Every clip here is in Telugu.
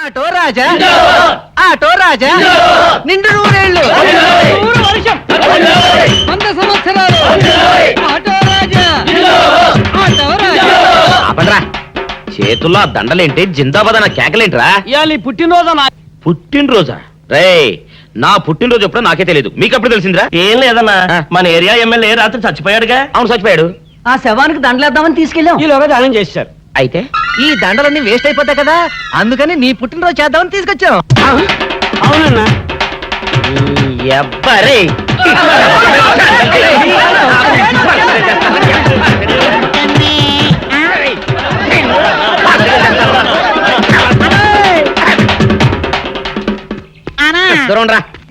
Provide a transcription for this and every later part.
ఆటో రాజా ఆటో రాజా నిండు నూరేళ్ళు 100 సంవత్సరాలు ఆటో రాజా ఆటో రాజా. ఆపండ్రా, చేతుల్లో ఆ దండలేంటి, జిందాబాద్ అన్న కేకలేంట్రా? ఇవాళ పుట్టినరోజా? పుట్టినరోజా? రే, నా పుట్టినరోజు ఎప్పుడో నాకే తెలియదు, మీకు ఎప్పుడు తెలిసిందిరా? ఏం లేదన్నా, మన ఏరియా ఎమ్మెల్యే రాత్రి చచ్చిపోయాడుగా. అవును, చచ్చిపోయాడు. ఆ శవానికి దండలేద్దామని తీసుకెళ్ళాం. ఈలోగా దానం చేశారు. అయితే ఈ దండలన్నీ వేస్ట్ అయిపోతాయి కదా, అందుకని నీ పుట్టినరోజు చేద్దామని తీసుకొచ్చాం. అవునన్నా. ఎవ్వరే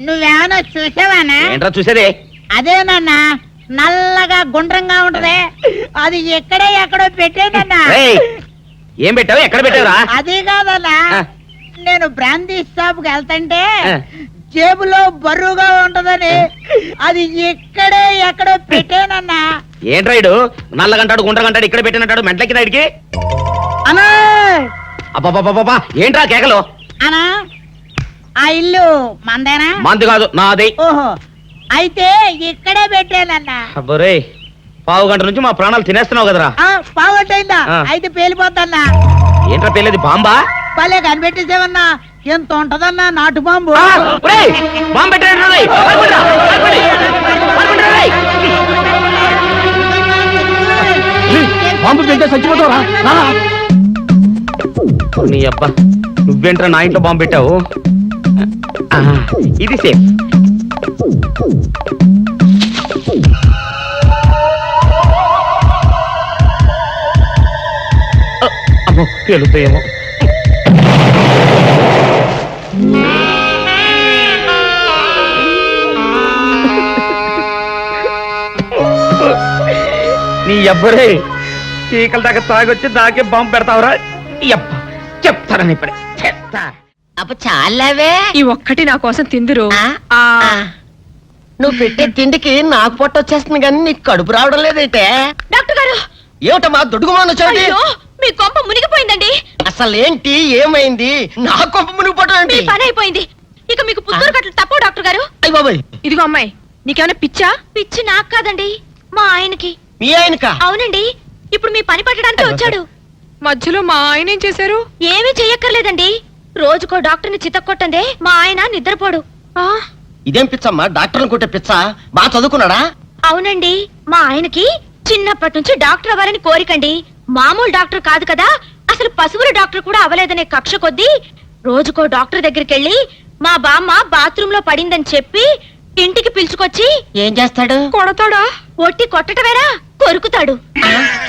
నువ్వేమన్నా చూసావానా? ఏంట్రా చూసేది? అదేనన్నా, నల్లగా గుండ్రంగా ఉంటది, అది ఎక్కడో పెట్టేనన్నా. ఏం పెట్టావు, ఎక్కడ పెట్టావురా? అది కాదన్నా, నేను బ్రాందీ షాప్ కి వెళ్తుంటే జేబులో బరువుగా ఉంటదని అది ఎక్కడో పెట్టానన్నా. ఏంట్రా ఇడు నల్లగంటాడు గుండ్రగంటాడు ఇక్కడ పెట్టినట్టాడు మెంట్లకి ఇడికి? అన్నా అబ్బా, ఏంట్రా కేకలు? అన్నా, ఆ ఇల్లు మందేనా? మంది కాదు, నాది. ఓహో, అయితే ఇక్కడే పెట్టానన్నా. అబ్బరే, పావు గంట నుంచి మా ప్రాణాలు తినేస్తున్నావు కదరా. పావుగంటైందా? అయితే పేలిపోతాన్నా. ఏంట్రా పేలేది, బాంబా? పల్లె కనిపెట్టేసేవన్నా, ఎంత ఉంటదన్నా నాటు బాంబు. బాంబు పెట్టాడు. బాంబు తింటే చచ్చిపోతావా? నీ అబ్బా, నువ్వేంట్రా నా ఇంట్లో బాంబు పెట్టావు? ఇది సేఫ్. అమ్మో, పేలుతాయేమో. నీ ఎవ్వరే చీకల దాకా తాగొచ్చి నాకే బాంబు పెడతావురా? చెప్తారని ఇప్పుడే చెప్తా. అప్ప చాలావే, ఈ ఒక్కటి నా కోసం తిందురు. నువ్వు పెట్టే తిండికి నాకు పొట్ట వచ్చేస్తుంది కానీ నీకు కడుపు రావడం లేదైతే. డాక్టర్ గారు, ఏమిటమ్మా దొడుగుమాను వచ్చాడు? అయ్యో, మీ కొంప మునిగిపోయిందండి. అసలు ఏంటి, ఏమైంది? నా కొంప మునిగిపోవడం మీ ఏంటి? పని అయిపోయింది. ఇక మీకు పుత్తూరు కట్టలు తప్పవు డాక్టర్ గారు. అయ్య బాబాయ్, ఇదిగో అమ్మాయి, నీకేమైనా పిచ్చా? పిచ్చి నాకు కాదండి, మా ఆయనకి. మీ ఆయనకా? అవునండి, ఇప్పుడు మీ పని పట్టడానికి వచ్చాడు. మధ్యలో మా ఆయన ఏం చేశారు? ఏమీ చెయ్యక్కర్లేదండి, రోజుకో డాక్టర్ని చితక్కొట్టందే మా ఆయన నిద్రపోడు. ఇదేం పిచ్చమ్మా, డాక్టర్ని కొట్టే పిచ్చ? బాగా చదువుకున్నాడా? అవునండి, మా ఆయనకి చిన్నప్పటి నుంచి డాక్టర్ అవ్వాలని కోరికండి. మామూలు డాక్టర్ కాదు కదా, అసలు పశువుల డాక్టర్ కూడా అవ్వలేదనే కక్ష కొద్దీ రోజుకో డాక్టర్ దగ్గరికి వెళ్ళి మా బామ్మ బాత్రూమ్ లో పడిందని చెప్పి ఇంటికి పిలుచుకొచ్చి ఏం చేస్తాడు? కొడతాడా? ఒట్టి కొట్టటవేరా, కొరుకుతాడు,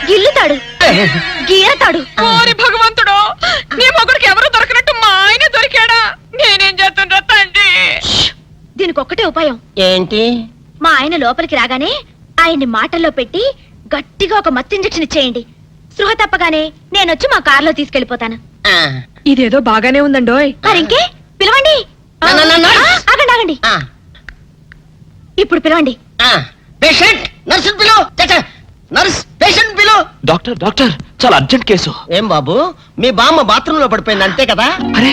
గిల్లుతాడు, గీరతాడు. ఓరి భగవంతుడు, నీ మొగుడికి ఎవరు దొరకనట్టు మా ఆయన దొరికాడా? నేనేం చేస్తుండ్రా తండ్రి? దీనికి ఒక్కటే ఉపాయం. ఏంటి? మా ఆయన లోపలికి రాగానే ఆయన్ని మాటల్లో పెట్టి గట్టిగా ఒక మత్తు ఇంజెక్షన్ ఇచ్చేయండి. స్పృహ తప్పగానే నేనొచ్చి మా కారులో తీసుకెళ్లిపోతాను. ఇదేదో బాగానే ఉందండోయ్. మరింకే పిలవండి. ఆగండి ఆగండి, ఇప్పుడు పిలవండి. పేషెంట్ నర్సు పిలు. నర్స్, పేషెంట్ పిలు. డాక్టర్, చాలా అర్జెంట్ కేసు. ఏం బాబు, మీ బామ్మ బాత్రూమ్ లో పడిపోయింది అంతే కదా? అరే,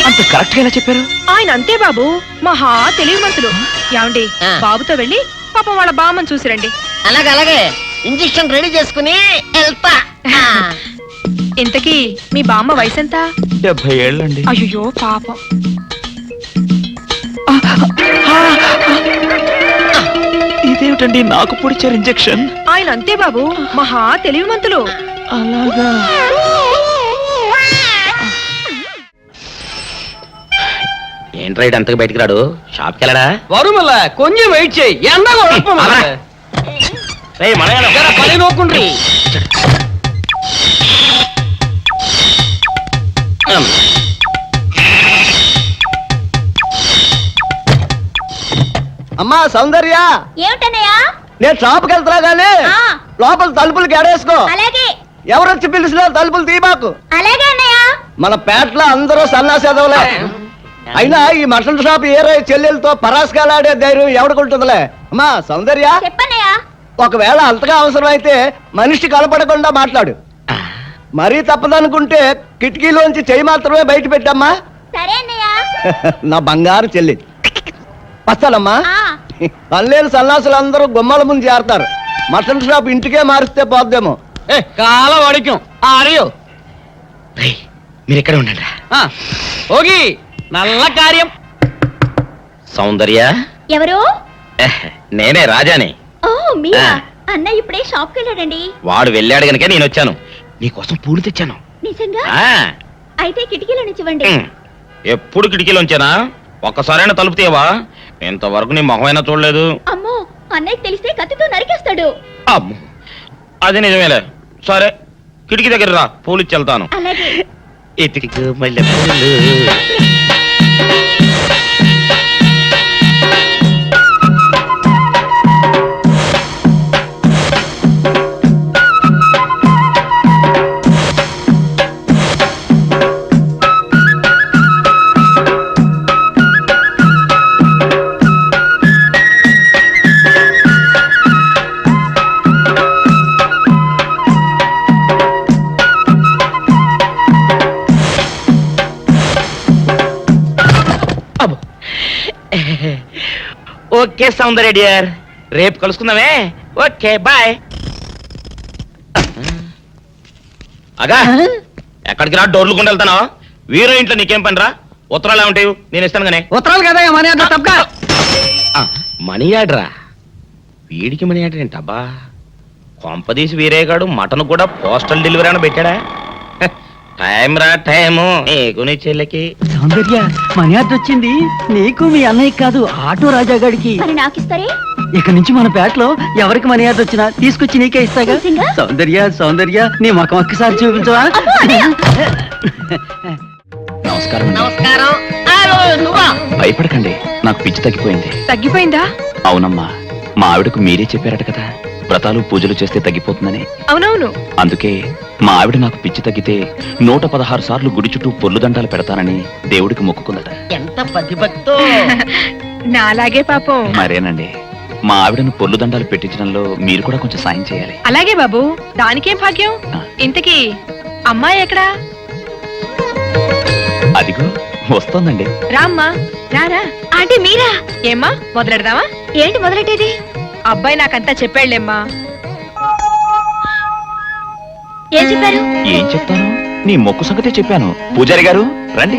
అంత కరెక్ట్ గా ఎలా చెప్పారు? ఆయన అంతే బాబు, మహా తెలివి మనసులు. ఏమండి, బాబుతో వెళ్ళి పాపం వాళ్ళ బామ్మని చూసిరండి. అలాగే ఇంజెక్షన్ రెడీ చేసుకుని వెళ్తా. ఇంతకీ మీ బామ్మ వయసు ఎంత? 70 ఏళ్ళండి. అయ్యో పాపం. ఇదేమిటండి నాకు పొడిచారు ఇంజెక్షన్? ఆయన అంతే బాబు, మహా తెలివి మంతులు. అలాగా? ఏంట్రా ఇడు అంతగా బయటికి రాడు? షాప్కి వెళ్ళడా? వరుమల కొంచెం వెయిట్ చేయి. పని నోకుండ్రి. అమ్మా సౌందర్య, ఏమిటన్నయ్యా? నేను షాప్కి వెళ్తున్నా గానీ లోపల తలుపులు గడేసుకో. అలాగే ఎవరొచ్చి పిలిచినా తలుపులు తీమాకు. అలాగే అన్నయ్య. మన పేటలో అందరూ సన్నాసేదవులే. అయినా ఈ మటన్ షాప్ ఏరే చెల్లెలతో పరాస్కాలాడే ధైర్యం ఎవడుకుంటుందిలే. అమ్మా సౌందర్య, చెప్పన్నయ్యా. ఒకవేళ అంతగా అవసరమైతే మనిషి కలపడకుండా మాట్లాడు. మరీ తప్పదనుకుంటే కిటికీలోంచి చెయ్యి మాత్రమే బయట పెట్టమ్మా. సరే అన్నయ్య నా బంగారు చెల్లి వస్తానమ్మా. పల్లెలు సన్నాసులు అందరూ గుమ్మల ముందు చేరతారు. మటన్ షాప్ ఇంటికే మారిస్తే పోద్దేమో. కాల వాడిక్యం ఆరియో మీరు ఇక్కడ ఉండండి. ఓగి నల్ల కార్యం. సౌందర్య, ఎవరు? నేనే రాజాని. ఓ మీరా? అన్న ఇప్పుడే షాప్కి వెళ్ళాడండి. వాడు వెళ్ళాడు గనుక నేను వచ్చాను. నీకోసం పూలు తెచ్చాను. నిజంగా? ఆ, అయితే కిటికీలో నుంచి ఇవ్వండి. ఎప్పుడు కిటికీలోంచేనా? ఒక్కసారైనా తలుపు తీయవా? ఇంతవరకు నీ మొహమైనా చూడలేదు. అమ్మో, అన్నయ్యకి తెలిస్తే కత్తితో నరికేస్తాడు. అమ్మో, అది నిజమేలే. సరే, కిటికీ దగ్గర రా, పూలు ఇచ్చి వెళ్తాను. అలాగే. ఎతికి మల్లె పూలు. ఓకే సౌందర్య డియర్, రేపు కలుసుకుందామే. Okay bye. అగా ఎక్కడికి రా, డోర్లు కొండ వెళ్తానా? వీరో ఇంట్లో నీకేం పని రా? ఉత్తరాలు ఏమంటాయి? నేను ఇస్తాను గానే. ఉత్తరాలు కదా మనీ అంత తప్ప. మనీ ఆర్డరా? వీడికి మనీ ఆర్డర్ ఏంటబ్బా? కొంపదీసి వీరేగాడు మటన్ కూడా పోస్టల్ డెలివరీ అని పెట్టాడా? టైం రా టైము నీకు నీ చెల్లెకి. సౌందర్య, మనీ ఆర్డర్ వచ్చింది. నీకు మీ అన్నయ్య కాదు, ఆటో రాజా గాడికి. మరి నాకు ఇస్తారే? ఇక నుంచి మన పేటలో ఎవరికి మనీ ఆర్డర్ వచ్చినా తీసుకొచ్చి నీకే ఇస్తాగా. నిజంగా? సౌందర్య సౌందర్య, నీ ముఖం ఒక్కసారి చూపించవా? నమస్కారం. నమస్కారం. నువ్వా? భయపడకండి, నాకు పిచ్చి తగ్గిపోయింది. తగ్గిపోయిందా? అవునమ్మా, మా ఆవిడకు మీరే చెప్పారట కదా, వ్రతాలు పూజలు చేస్తే తగ్గిపోతుందని. అవునవును. అందుకే మా ఆవిడ నాకు పిచ్చి తగ్గితే 116 సార్లు గుడి చుట్టూ పొర్లు దండాలు పెడతానని దేవుడికి మొక్కుకుందట. ఎంత ప్రతిభక్తో. నాలాగే పాపం. మరేనండి, మా ఆవిడను పొర్లు దండాలు పెట్టించడంలో మీరు కూడా కొంచెం సాయం చేయాలి. అలాగే బాబు, దానికేం భాగ్యం. ఇంతకీ అమ్మాయి ఎక్కడా? అదిగో వస్తోందండి. రామ్మా, రారా. ఆంటీ మీరా? ఏమ్మా, మొదలెడదామా? ఏంటి మొదలెట్టేది? అబ్బాయి నాకంతా చెప్పాడులేమ్మా. ఏం చెప్పారు? ఏం చెప్తాను, నీ మొక్కు సంగతే చెప్పాను. పూజారి గారు రండి.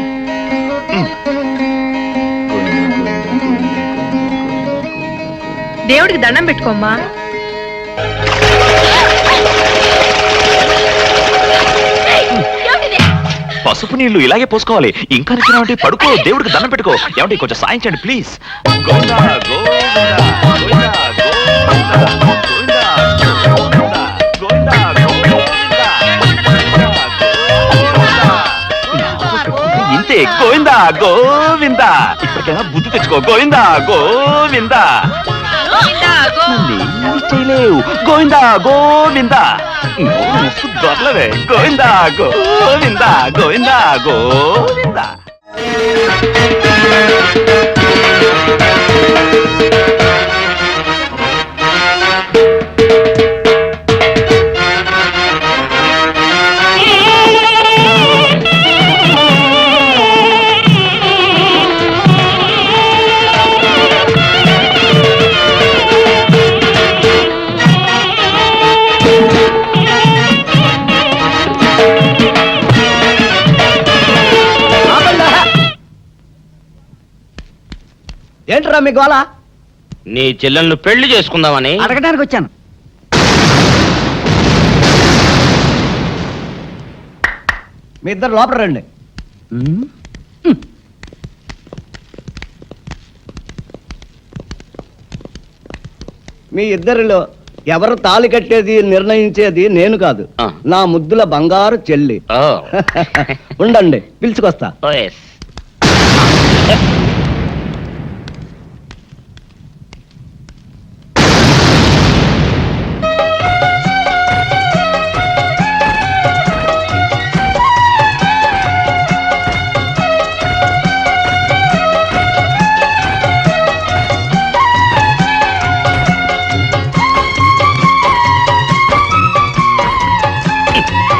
దేవుడికి దండం పెట్టుకోమ్మా. పసుపు నీళ్లు ఇలాగే పోసుకోవాలి. ఇంకా నిచ్చినామంటే పడుకో, దేవుడికి దండం పెట్టుకో. ఏమంటే కొంచెం సాయం చేయండి ప్లీజ్. గోవిందా, గోవిందా, గోవిందా, గోవిందా, గోవిందా, గోవిందా, గోవిందా. ఇంతే, గోవిందా గోవిందా. ఇప్పటికైనా బుద్ధి తెచ్చుకో. గోవిందా గోవిందా. నన్నేమీ చేయలేవు. గోవిందా గోవిందా. దొరలవే. గోవిందా గోవిందా, గోవిందా గోవిందా. ఏంట్రా మీ గోళ? నీ చెల్లెళ్ళు పెళ్లి చేసుకుందామని అడగడానికి వచ్చాను. మీ ఇద్దరు లోపల రండి. మీ ఇద్దరిలో ఎవరు తాళి కట్టేది నిర్ణయించేది నేను కాదు, ఆ. నా ముద్దుల బంగారు చెల్లి. ఓ. ఉండండి, పిలుచుకొస్తా. ఓ, yes.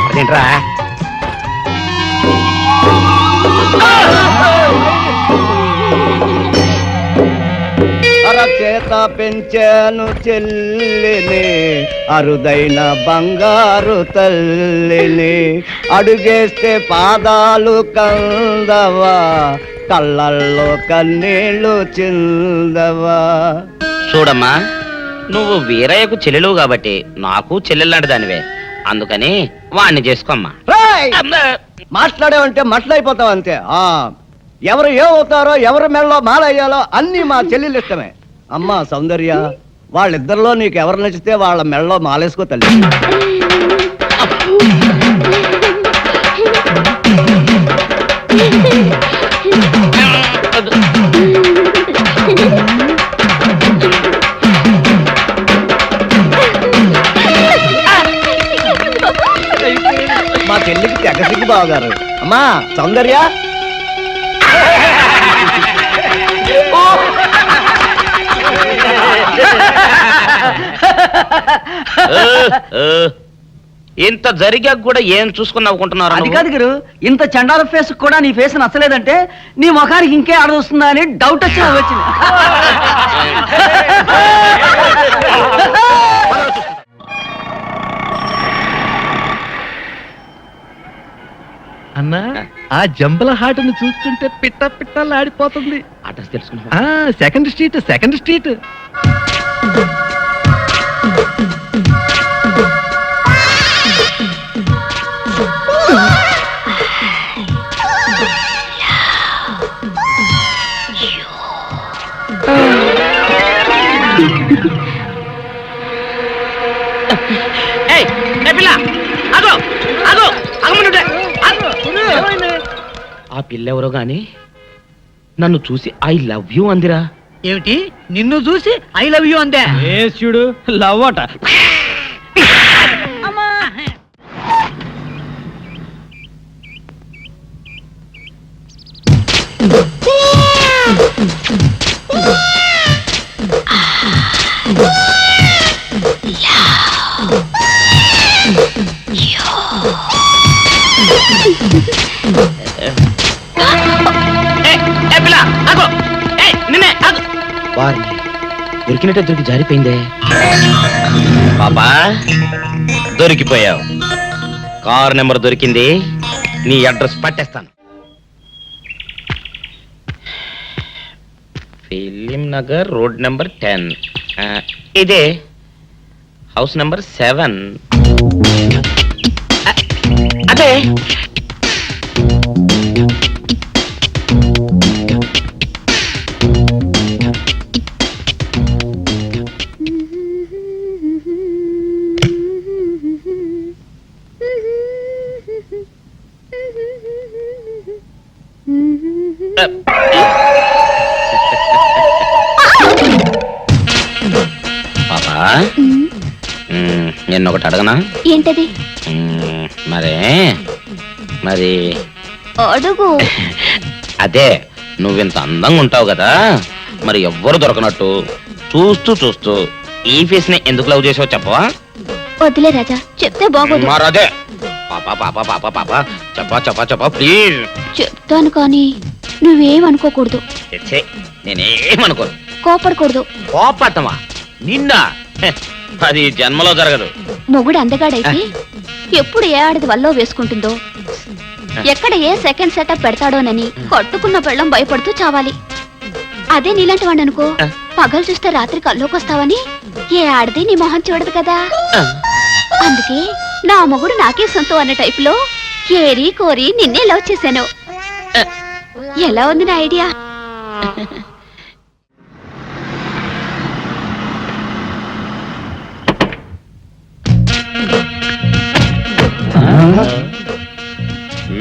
అదేంట్రా? చేత పెంచాను చెల్లిని, అరుదైన బంగారు తల్లిని. అడుగేస్తే పాదాలు కందవా, కళ్ళల్లో కన్నీళ్ళు చిందవా. చూడమ్మా, నువ్వు వీరయ్యకు చెల్లెలు కాబట్టి నాకు చెల్లెల్లాంటి దానివే, అందుకని వాణ్ణి చేసుకోమ్మా. రేయ్! మాట్లాడేవంటే మట్లయిపోతావు అంతే. ఎవరు ఏమవుతారో, ఎవరి మెడలో మాలయ్యాలో అన్ని మా చెల్లెలు ఇష్టమే. అమ్మా సౌందర్య, వాళ్ళిద్దరిలో నీకు ఎవరు నచ్చితే వాళ్ళ మెడలో మాలేసుకో తల్లి. మా చెల్లికి తెగ సిగ్గు బావగారు. అమ్మా సౌందర్య, ఇంత జరిగాక కూడా ఏం చూసుకుని నవ్వుకుంటున్నారు? అది కాదు గురు, ఇంత చండాల ఫేస్ కూడా నీ ఫేస్ నచ్చలేదంటే నీ ముఖానికి ఇంకే ఆడదొస్తుందా అని డౌట్ వచ్చి వచ్చింది. అన్నా, ఆ జంబల హాటును చూస్తుంటే పిట్ట పిట్టలాడిపోతుంది. అడ్రస్ తెలుసుకున్నా? Second street, second street. ఆ పిల్ల ఎవరో గాని నన్ను చూసి ఐ లవ్ యూ అందిరా. ఏమిటి, నిన్ను చూసి ఐ లవ్ యూ అందే? చూడు, లవ్ అట. వారిని దొరికినట్టే దొరికి జారిపోయిందే. పాపా, దొరికిపోయావు. కారు నెంబర్ దొరికింది, నీ అడ్రస్ పట్టేస్తాను. Film Nagar, road number 10. ఇదే హౌస్ నెంబర్ 7. అదే. పాపా, నిన్నొకటి అడగనా? ఏంటది? మరి అడుగు. అదే, నువ్వింత అందంగా ఉంటావు కదా, మరి ఎవ్వరు దొరకనట్టు చూస్తూ చూస్తూ ఈ ఫేస్ ని ఎందుకు లవ్ చేసావు చెప్పవా? వద్దులే రాజా, చెప్తే బాగోదు. మరదే. పాపా పాపా పాపా పాపా, చెప్పా చెప్పా చెప్పా ప్లీజ్. చెప్తాను కానీ నువ్వేమనుకోకూడదు. నేనేమనుకోను. కోపడకూడదు. కోపడతావా? నిన్న అది జన్మలో జరగదు. మొగుడు అందగాడైతే ఎప్పుడు ఏ ఆడది వల్లో వేసుకుంటుందో, ఎక్కడ ఏ సెకండ్ సెటప్ పెడతాడోనని కట్టుకున్న పెళ్ళం భయపడుతూ చావాలి. అదే నీలాంటి వాడు అనుకో, పగలు చూస్తే రాత్రి కల్లోకొస్తావని ఏ ఆడది నీ మొహం చూడదు కదా. అందుకే నా మొగుడు నాకే సొంతం అన్న టైప్ లో ఏరి కోరి నిన్నే లవ్ చేశాను. ఎలా ఉంది నా ఐడియా?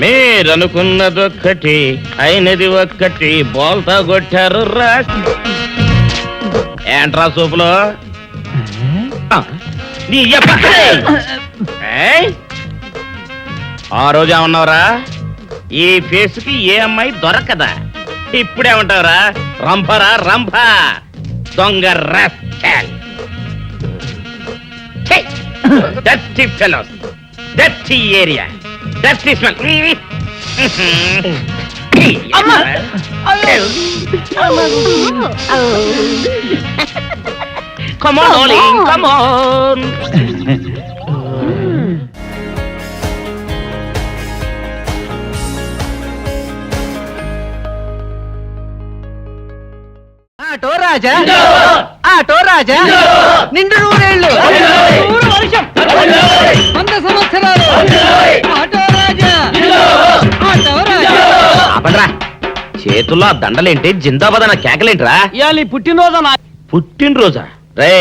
మీరనుకున్నదొక్కటి అయినది ఒక్కటి, బోల్తా కొట్టారు రా. ఏంట్రా సూపులో నీ ఆ రోజు ఏమన్నావురా? ఈ ఫేస్ కి ఏ అమ్మాయి దొరకదా? ఇప్పుడేమంటావురా? రంభరా రంభ, దొంగ rascal. Dirty fellows, dirty area, dirty smell. Come on, darling, come on. Auto Raja auto Raja నిండు నూరేళ్ళు నూరు వర్షం 100 సంవత్సరాలు ఆటో రాజా ఆటో రాజా ఆపండ్రా. చేతుల్లో ఆ దండలేంటి, జిందాబాద్ అన్న కేకలేంట్రా? ఇవాళ నీ పుట్టినరోజు పుట్టినరోజా? రే,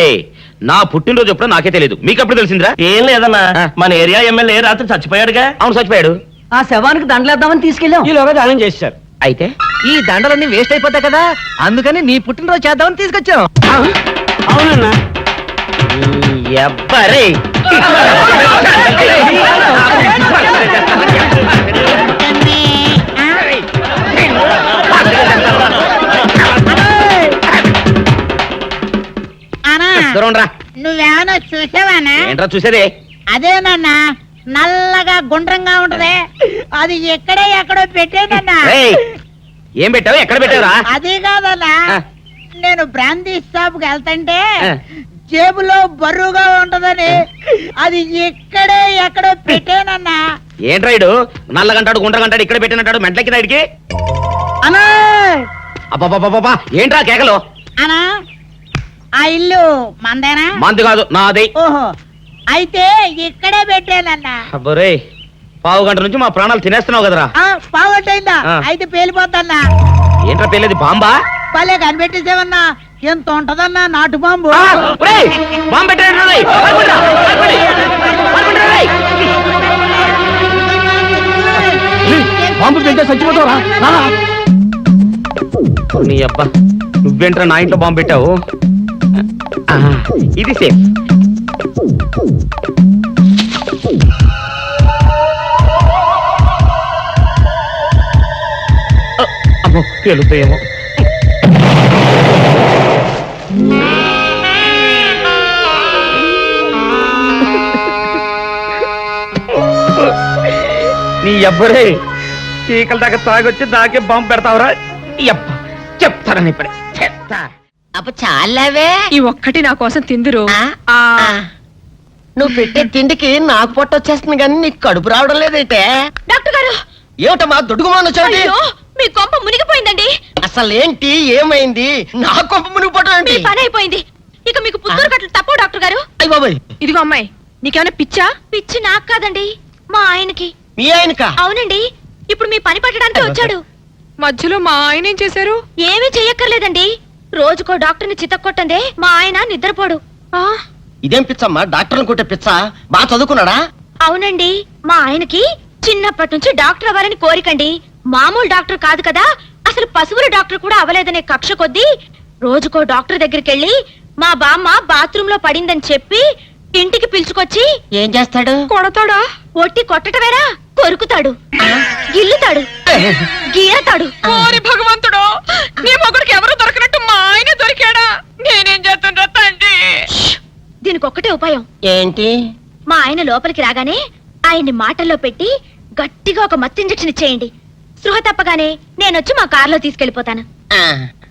నా పుట్టినరోజు ఎప్పుడో నాకే తెలియదు, మీకు ఎప్పుడు తెలిసిందిరా? ఏం లేదన్నా, మన ఏరియా ఎమ్మెల్యే రాత్రి చచ్చిపోయాడుగా. అవును, చచ్చిపోయాడు. ఆ శవానికి దండలేద్దామని తీసుకెళ్ళాం. ఈలోగా దానం చేశారు. అయితే ఈ దండలన్నీ వేస్ట్ అయిపోతాయి కదా, అందుకని నీ పుట్టినరోజు చేద్దామని తీసుకొచ్చాం. అవునన్నా. ఎవ్వరే దూరంరా. నువ్వేమన్నా చూసావానా? ఏంట్రా చూసేదే? అదేనన్నా, నల్లగా గుండ్రంగా ఉంటది, అది ఎక్కడే ఎక్కడో పెట్టేనన్నా. రేయ్, ఏం పెట్టావు, ఎక్కడ పెట్టావురా? అది కాదన్నా, ఆ. నేను బ్రాందీ షాప్ కి వెళ్తుంటే ఆ. జేబులో బరువుగా ఉంటదని అది ఎక్కడే ఎక్కడో పెట్టేనన్నా. ఏంట్రా ఇడు నల్లగంటాడు, గుండ్రగంటాడు, ఇక్కడ పెట్టినట్టాడు, మెంట్లకి రాయిడికి. అన్నా అబ్బాబాబాబా, ఏంట్రా కేకలు? అనా, ఆ ఇల్లు మందేనా? మంది కాదు, నాది. ఓహో, అయితే ఇక్కడే పెట్టానన్నా. అబ్బరే, పావు గంట నుంచి మా ప్రాణాలు తినేస్తున్నావు కదరా. పావుగంటైందా? ఆ. అయితే పేలిపోతాన్నా. ఏంట్రా పెళ్ళేది, బాంబా? భలే కనిపెట్టేసేవన్నా, ఎంత ఉంటదన్నా నాటు బాంబు. ఆ, ఒరేయ్, బాంబు పెట్టాడు రేయ్. పారిపోండ్రా, పారిపోండి, పారిపోండ్రా రేయ్. బాంబు పెడితే చచ్చిపోతావరా? నీ అబ్బా, నువ్వేంట్రా నా ఇంట్లో బాంబు పెట్టావు? ఆ, ఇది సేఫ్. అమ్మో, పేలుతాయేమో. నీ అబ్బరే, చీకల దాకా తాగొచ్చి నాకే బాంబు పెడతావురా? అబ్బ, చెప్తారని ఇప్పుడే చెప్తా. అప్ప చాలావే. ఈ ఒక్కటి నా కోసం తిందురు. ఆ నువ్వు పెట్టే తిండికి నాకు పొట్ట వచ్చేస్తుంది కానీ నీకు కడుపు రావడం లేదైతే. డాక్టర్ గారు, ఏమిటమ్మా దుడుగుమాను వచ్చాడు? అయ్యో, మీ కొంప మునిగిపోయిందండి. అసలు ఏంటి, ఏమైంది? నా కొంప మునిగిపోవడం మీ ఏంటి? పని అయిపోయింది. ఇక మీకు పుత్తూరు కట్టలు తప్పవు డాక్టర్ గారు. అయ్య బాబాయ్, ఇదిగో అమ్మాయి, నీకేమైనా పిచ్చా? పిచ్చి నాకు కాదండి, మా ఆయనకి. మీ ఆయనకా? అవునండి, ఇప్పుడు మీ పని పట్టడానికి వచ్చాడు. మధ్యలో మా ఆయన ఏం చేశారు? ఏమీ చెయ్యక్కర్లేదండి, రోజుకో డాక్టర్ని చితక్కొట్టందే మా ఆయన నిద్రపోడు. ఆ ఇదేం పిచ్చమ్మా, డాక్టర్ని కొట్టే పిచ్చ? బాగా చదువుకున్నాడా? అవునండి, మా ఆయనకి చిన్నప్పటి నుంచి డాక్టర్ అవ్వాలని కోరికండి. మామూలు డాక్టర్ కాదు కదా, అసలు పశువుల డాక్టర్ కూడా అవ్వలేదనే కక్ష కొద్దీ రోజుకో డాక్టర్ దగ్గరికి వెళ్ళి మా బామ్మ బాత్రూమ్ లో పడిందని చెప్పి ఇంటికి పిలుచుకొచ్చి ఏం చేస్తాడు? కొడతాడా? ఒట్టి కొట్టటవేరా, కొరుకుతాడు, గిల్లుతాడు, గీరతాడు. ఓరి భగవంతుడు, నీ మొగుడికి ఎవరు దొరకనట్టు మా ఆయన దొరికాడా? నేనేం చేస్తుండ్రా తండ్రి? దీనికి ఒక్కటే ఉపాయం. ఏంటి? మా ఆయన లోపలికి రాగానే ఆయన్ని మాటల్లో పెట్టి గట్టిగా ఒక మత్తు ఇంజెక్షన్ ఇచ్చేయండి. స్పృహ తప్పగానే నేనొచ్చి మా కారులో తీసుకెళ్లిపోతాను.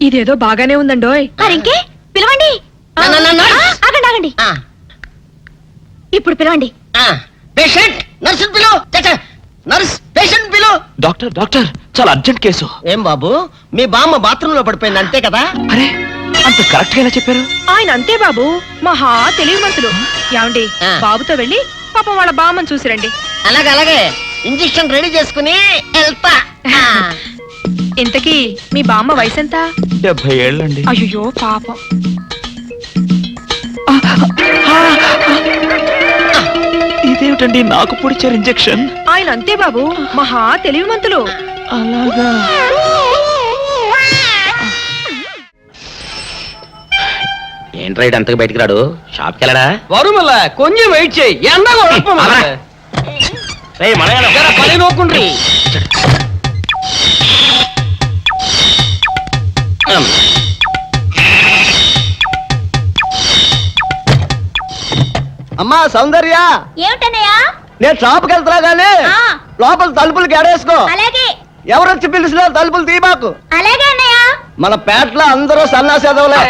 ఇదేదో బాగానే ఉందండోయ్. మరింకే పిలవండి. ఆగండి ఆగండి, ఇప్పుడు పిలవండి. పేషెంట్, నర్సు పిలు. నర్స్, పేషెంట్ పిలు. డాక్టర్ డాక్టర్, చాలా అర్జెంట్ కేసు. ఏం బాబు, మీ బామ్మ బాత్రూమ్ లో పడిపోయింది అంతే కదా? అరే, అంత కరెక్ట్ గా ఎలా చెప్పారు? ఆయన అంతే బాబు, మహా తెలివి మనసులు. ఏమండి, బాబుతో వెళ్ళి పాపం వాళ్ళ బామ్మని చూసిరండి. అలాగే ఇంజెక్షన్ రెడీ చేసుకుని వెళ్తా. ఇంతకీ మీ బామ్మ వయసు ఎంత? 70 ఏళ్ళండి. అయ్యో పాపం. ఇదేమిటండి నాకు పొడిచారు ఇంజెక్షన్? ఆయన అంతే బాబు, మహా తెలివి మంతులు. అలాగా? ఏంట్రా ఇడు అంతకు బయటికి రాడు? షాప్కి వెళ్ళడా? వరుమల కొంచెం వెయిట్ చేయి, ఎండ రేయ్, మనగాడు. పని నోకుండ్రి. అమ్మా సౌందర్య, ఏమిటన్నయ్యా? నేను షాప్కి వెళ్తున్నా గానీ లోపల తలుపులు గడేసుకో. అలాగే ఎవరొచ్చి పిలిచినా తలుపులు తీయబాకు. అలాగే అన్నయ్య. మన పేటలో అందరూ సన్నాసేదవులే.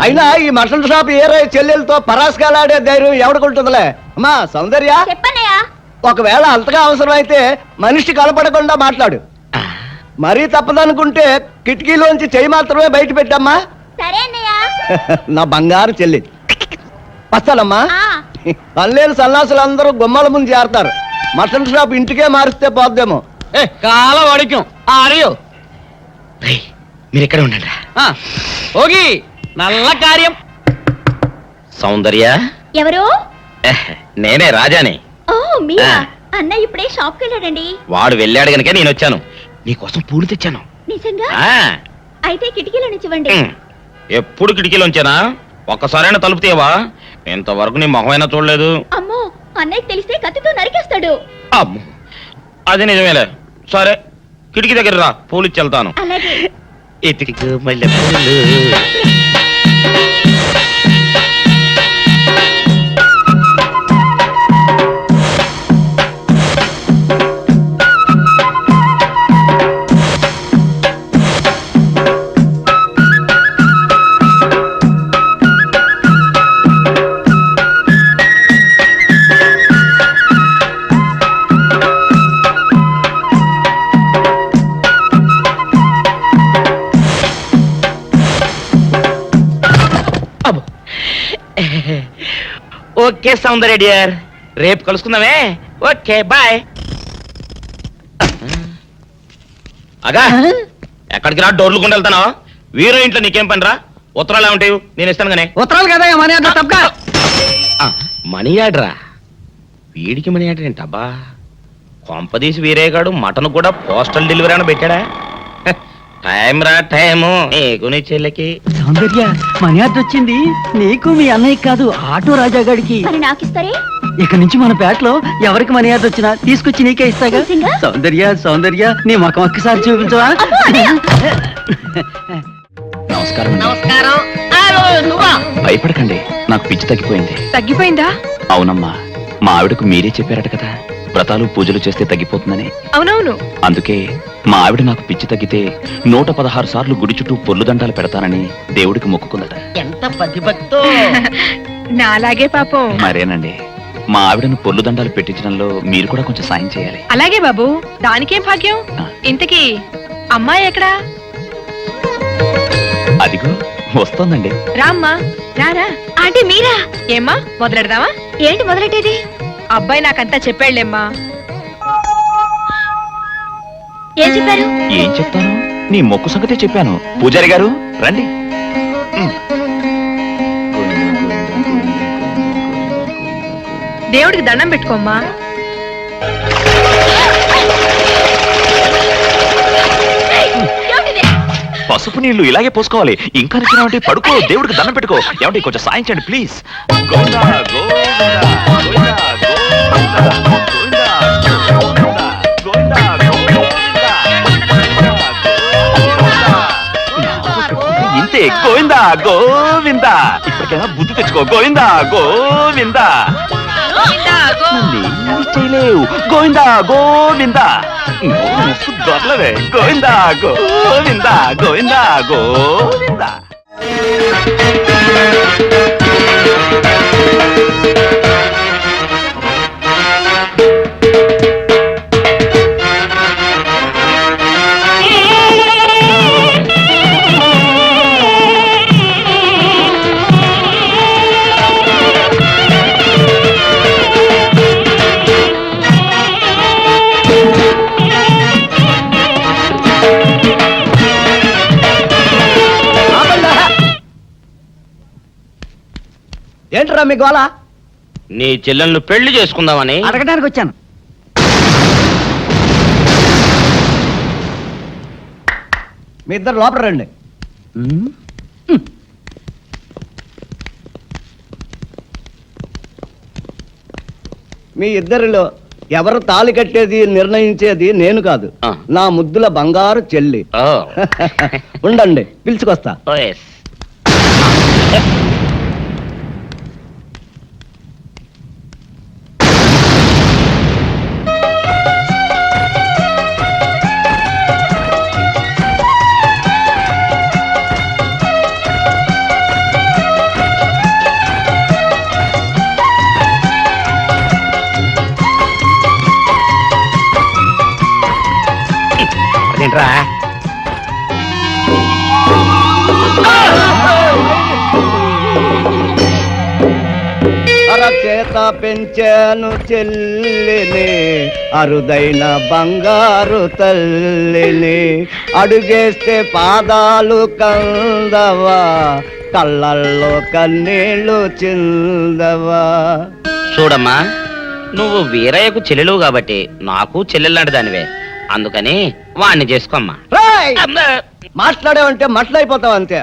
అయినా ఈ మటన్ షాప్ ఏరే చెల్లెలతో పరాస్కాలాడే ధైర్యం ఎవడుకుంటుందిలే. అమ్మా సౌందర్య, చెప్పన్నయ్యా. ఒకవేళ అంతగా అవసరమైతే మనిషి కలపడకుండా మాట్లాడు. మరీ తప్పదనుకుంటే కిటికీలోంచి చెయ్యి మాత్రమే బయట పెట్టమ్మా. సరే అన్నయ్య. నా బంగారు చెల్లి. వస్తానమ్మా. పల్లెలు సన్నాసులు అందరూ గుమ్మల ముందు చేరతారు. మటన్ షాప్ ఇంటికే మారిస్తే పోద్దేమో. కాల వాడిక్యం ఆరియో మీరు ఇక్కడే ఉండండి. ఓగి నల్ల కార్యం. సౌందర్య, ఎవరు? నేనే రాజాని. ఓ మీరా? ఆ. అన్నయ్య ఇప్పుడే షాప్కి వెళ్ళాడండి. వాడు వెళ్ళాడు గనుక నేను వచ్చాను. నీకోసం పూలు తెచ్చాను. నిజంగా? ఆ, అయితే కిటికీలో నుంచివ్వండి. ఎప్పుడు కిటికీలోంచేనా? ఒక్కసారైనా తలుపు తీయవా? ఇంతవరకు నీ మొహమైనా చూడలేదు. అమ్మో, అన్నయ్యకి తెలిస్తే కత్తితో నరికేస్తాడు. అమ్మో, అది నిజమేలే. సరే, కిటికీ దగ్గర రా, పూలు ఇచ్చి వెళ్తాను. అలాగే. ఇతికికు మల్లె పూలు. ఓకే సౌందర్య డియర్, రేపు కలుసుకుందామే. Okay bye. అగా ఎక్కడికి రా, డోర్లు గుండా వెళ్తానా? వీరో ఇంట్లో నీకేం పని రా? ఉత్తరాలు ఉంటాయి, నేను ఇస్తాను గానే. ఉత్తరాలు కదా మనీ అంత తప్ప. మనీ ఆర్డరా? వీడికి మనీ ఆర్డర్ ఏంటబ్బా? కొంపదీసి వీరేగాడు మటన్ కూడా పోస్టల్ డెలివరీ అని పెట్టాడా? టైం రా టైము నీకు నీ చెల్లెకి. సౌందర్య మనీ ఆర్డర్ వచ్చింది. నీకు మీ అన్నయ్య కాదు, ఆటో రాజా గాడికి. మరి నాకిస్తారే? ఇక నుంచి మన పేటలో ఎవరికి మనీ ఆర్డర్ వచ్చినా తీసుకొచ్చి నీకే ఇస్తాగా. నిజంగా? సౌందర్య సౌందర్య నీ ముఖం ఒక్కసారి చూపించవా? నమస్కారం అండి. నమస్కారం. నువ్వా? భయపడకండి, నాకు పిచ్చి తగ్గిపోయింది. తగ్గిపోయిందా? అవునమ్మా, మా ఆవిడకు మీరే చెప్పారట కదా, వ్రతాలు పూజలు చేస్తే తగ్గిపోతుందని. అవునవును. అందుకే మా ఆవిడ నాకు పిచ్చి తగ్గితే 116 సార్లు గుడి చుట్టూ పొర్లు దండాలు పెడతానని దేవుడికి మొక్కుకుందట. ఎంత పతిభక్తో. నాలాగే పాపం. మరేనండి, మా ఆవిడను పొర్లు దండాలు పెట్టించడంలో మీరు కూడా కొంచెం సాయం చేయాలి. అలాగే బాబు, దానికేం భాగ్యం. ఇంతకీ అమ్మాయి ఎక్కడా? అదిగో వస్తోందండి. రామ్మా, రారా. ఆంటీ మీరా? ఏమ్మా, మొదలెడదామా? ఏంటి మొదలెట్టేది? అబ్బాయి నాకంతా చెప్పాడులేమ్మా. ఏం చెప్పారు? ఏం చెప్తాను, నీ మొక్కు సంగతే చెప్పాను. పూజారి గారు రండి. దేవుడికి దండం పెట్టుకోమ్మా. పసుపు నీళ్లు ఇలాగే పోసుకోవాలి. ఇంకా నిచ్చినావంటే పడుకో, దేవుడికి దండం పెట్టుకో. ఏమంటే కొంచెం సాయం చేయండి ప్లీజ్. గోవిందా గోవిందా గోవిందా గోవిందా గోవిందా గోవిందా గోవిందా. ఇంతే, గోవిందా గోవిందా. ఇప్పటికైనా బుద్ధి తెచ్చుకో. గోవిందా గోవిందా. నన్నేమీ చేయలేవు. గోవిందా గోవిందా. దొరలవే. గోవిందా గోవిందా గోవిందా గోవిందా. ఏంట్రా మీ గోళ? నీ చెల్లెళ్ళు పెళ్లి చేసుకుందామని అడగడానికి వచ్చాను. మీ ఇద్దరు లోపల రండి. మీ ఇద్దరిలో ఎవరు తాళి కట్టేది నిర్ణయించేది నేను కాదు, ఆ. నా ముద్దుల బంగారు చెల్లి. ఓ. ఉండండి, పిలుచుకొస్తా. ఓ, yes. ఏంట్రా అరచేత పెంచాను చెల్లిని, అరుదైన బంగారు తల్లిని, అడుగేస్తే పాదాలు కందవా, కళ్ళల్లో కన్నీళ్ళు చిందవా. చూడమ్మా, నువ్వు వీరయ్యకు చెల్లెలు కాబట్టి నాకు చెల్లెల్లాంటి దానివే, అందుకని వాణ్ణి చేసుకోమ్మా. రేయ్! మాట్లాడావంటే మట్లయిపోతావు అంతే.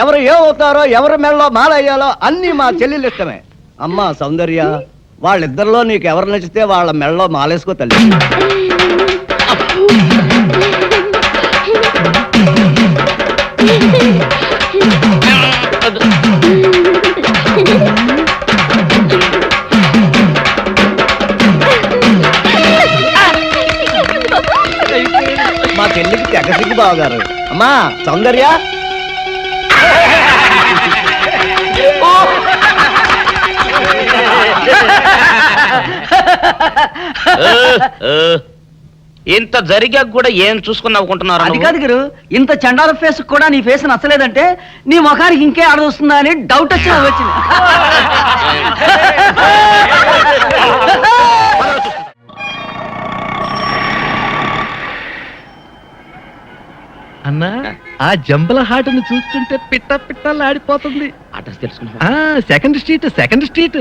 ఎవరు ఏమవుతారో, ఎవరి మెళ్ళలో మాలయ్యాలో అన్ని మా చెల్లెలు ఇష్టమే. అమ్మా సౌందర్య, వాళ్ళిద్దరిలో నీకు ఎవరు నచ్చితే వాళ్ళ మెళ్ళలో మాలేసుకో తల్లి. మా చెల్లికి తెగ సిగ్గు బావగారు. అమ్మా సౌందర్య, ఇంత జరిగాక కూడా ఏం చూసుకుని నవ్వుకుంటున్నారు? అది కాదు గురు, ఇంత చండాల ఫేస్ కూడా నీ ఫేస్ నచ్చలేదంటే నీ ముఖానికి ఇంకే ఆడదొస్తుందా అని డౌట్ వచ్చి వచ్చింది. అన్నా, ఆ జంబల హాటును చూస్తుంటే పిట్ట పిట్టలాడిపోతుంది. అడ్రస్ తెలుసుకున్నా? Second street, second street.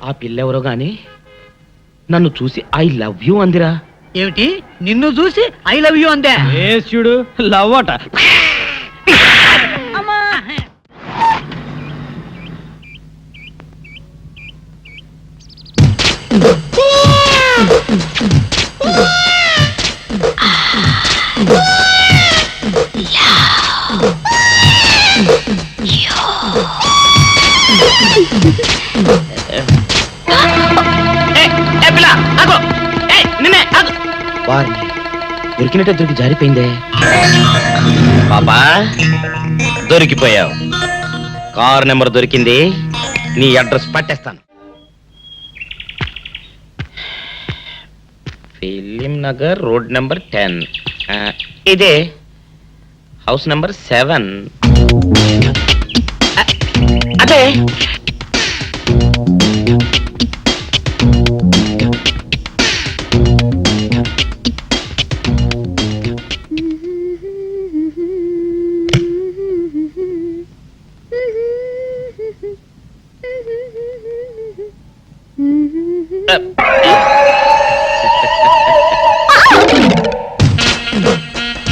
ఆ పిల్లెవరో గాని నన్ను చూసి ఐ లవ్ యూ అందిరా. ఏమిటి, నిన్ను చూసి ఐ లవ్ యూ అందే? చూడు లవ్ అట. వారిని దొరికినట్టే దొరికి జారిపోయిందే. పాపా దొరికిపోయావు. కారు నెంబర్ దొరికింది, నీ అడ్రస్ పట్టేస్తాను. Film Nagar, road number 10. ఇదే హౌస్ నెంబర్ 7. అదే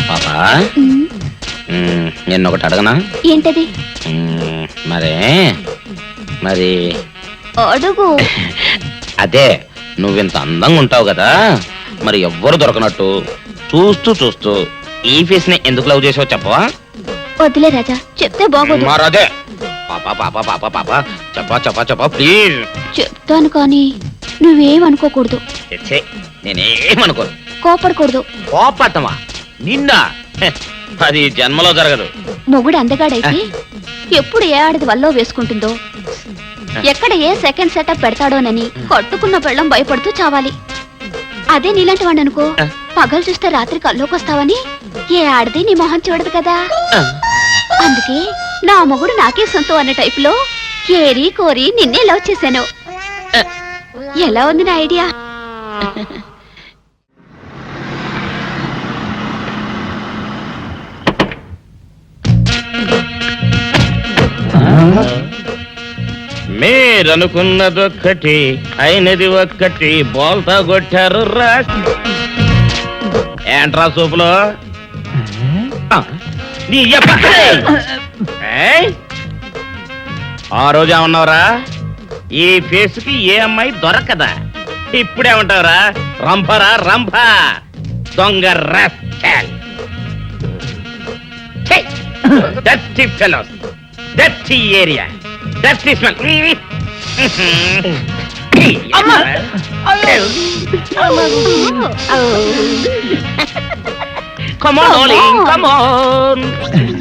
పాపా, నిన్నొకటి అడగనా? ఏంటది? మరి అడుగు. అదే, నువ్వింత అందంగా ఉంటావు కదా, మరి ఎవ్వరు దొరకనట్టు చూస్తూ చూస్తూ ఈ ఫేస్ ని ఎందుకు లవ్ చేసావు చెప్పవా? వద్దులే రాజా, చెప్తే బాగోదు. మరదే పాపా పాపా పాపా పాపా చెప్పా చెప్పా చెప్పా ప్లీజ్. చెప్తాను కానీ నువ్వేమనుకోకూడదు. నేనేమనుకోను. కోపడకూడదు. కోపడతావా? నిన్నా అది జన్మలో జరగదు. మొగుడు అందగాడైతే ఎప్పుడు ఏ ఆడది వల్లో వేసుకుంటుందో, ఎక్కడ ఏ సెకండ్ సెటప్ పెడతాడోనని కట్టుకున్న పెళ్ళం భయపడుతూ చావాలి. అదే నీలాంటి వాడు అనుకో, పగలు చూస్తే రాత్రి కల్లోకొస్తావని ఏ ఆడది నీ మొహం చూడదు కదా. అందుకే నా మొగుడు నాకే సొంతం అన్న టైపులో ఏరి కోరి నిన్నే లవ్ చేశాను. ఎలా ఉంది నా ఐడియా? మీరనుకున్నదొక్కటి అయినది ఒక్కటి, బోల్తా కొట్టారు రా. ఏంట్రా సూపులో నీ ఆ రోజు ఏమన్నావురా? ఈ ఫేస్ కి ఏ అమ్మాయి దొరకదా? ఇప్పుడేమంటావురా? రంభరా రంభ, దొంగ rascal. Dirty fellows. Dirty area dirty smell Come on, darling, come on.